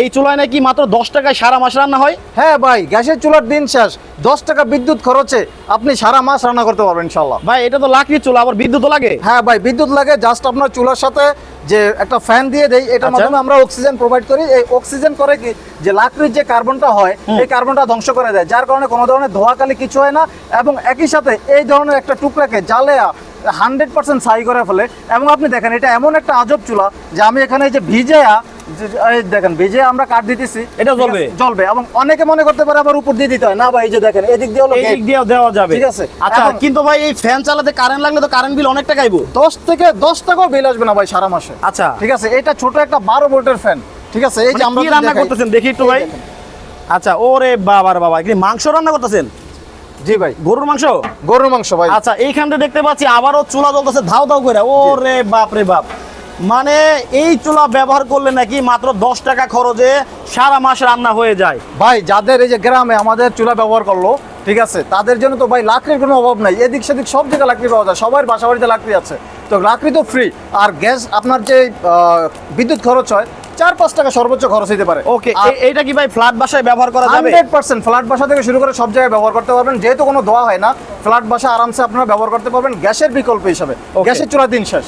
এই চুলায় নাকি মাত্র 10 টাকায় সারা মাস রান্না হয়? হ্যাঁ ভাই, গ্যাসের চুলার দিন শেষ, 10 টাকা বিদ্যুৎ খরচে আপনি সারা মাস রান্না করতে পারবেন ইনশাল্লাহ। ভাই এটা তো লাকড়ির চুলা, আবার বিদ্যুৎ লাগে? হ্যাঁ ভাই, বিদ্যুৎ লাগে। জাস্ট আপনার চুলার সাথে যে একটা ফ্যান দিয়ে দেই, এটার মাধ্যমে আমরা অক্সিজেন প্রোভাইড করি। এই অক্সিজেন করে কি, যে লাকড়ির যে কার্বনটা হয় এই কার্বনটা ধ্বংস করে দেয়, যার কারণে কোনো ধরনের ধোঁয়াকালি কিছু হয় না। এবং একই সাথে এই ধরনের একটা টুকরাকে জ্বালেয়া 100% ছাই করে ফেলে। এবং আপনি দেখেন, এটা এমন একটা আজব চুলা যে আমি এখানে এই যে দেখেন ভিজে আমরা কাঠ দিতেছি, এটা জ্বলবে? জ্বলবে। এবং অনেকে মনে করতে পারে আবার উপর দিয়ে দিতে হয় না ভাই, এই যে দেখেন এদিক দিয়ে হলো এই দিক দিয়েও দেওয়া যাবে, ঠিক আছে। আচ্ছা, কিন্তু ভাই এই ফ্যান চালাতে কারেন্ট লাগলে তো কারেন্ট বিল অনেক টাকা আইবো। 10 টাকাও বিল আসবে না ভাই সারা মাসে। আচ্ছা ঠিক আছে, এটা ছোট একটা 12 ভোল্টের ফ্যান। ঠিক আছে, এই যে আমরা কি রান্না করতেছেন দেখি একটু ভাই। আচ্ছা, ওরে বাবার বাবা, কি মাংস রান্না করতেছেন? জি ভাই, গরুর মাংস। গরুর মাংস ভাই। আচ্ছা, এইখানটা দেখতে পাচ্ছি আবারও চুলা জ্বলতেছে ধাও ধাও করে। ওরে বাপ রে বাপ, মানে এই চুলা ব্যবহার করলে নাকি মাত্র 10 টাকা খরচে সারা মাস রান্না হয়ে যায়। ভাই যাদের এই যে গ্রামে আমাদের চুলা ব্যবহার করলো, ঠিক আছে, তাদের জন্য তো ভাই লাকড়ির কোনো অভাব নাই। এদিক সেদিক সব জায়গায় লাকড়ি পাওয়া যায়, সবার বাসা বাড়িতে লাকড়ি আছে, তো লাকড়ি তো ফ্রি। আর গ্যাস আপনার যে বিদ্যুৎ খরচ হয় 4-5 টাকা সর্বোচ্চ খরচ হতে পারে। ওকে, এইটা কি ভাই ফ্ল্যাট বাসায় ব্যবহার করা যাবে? 100% ফ্ল্যাট বাসা থেকে শুরু করে সব জায়গায় ব্যবহার করতে পারবেন, যেহেতু কোনো ধোয়া হয় না। ফ্ল্যাট বাসা আরামসে আপনারা ব্যবহার করতে পারবেন গ্যাসের বিকল্প হিসাবে। গ্যাসের চুলা দিন শেষ।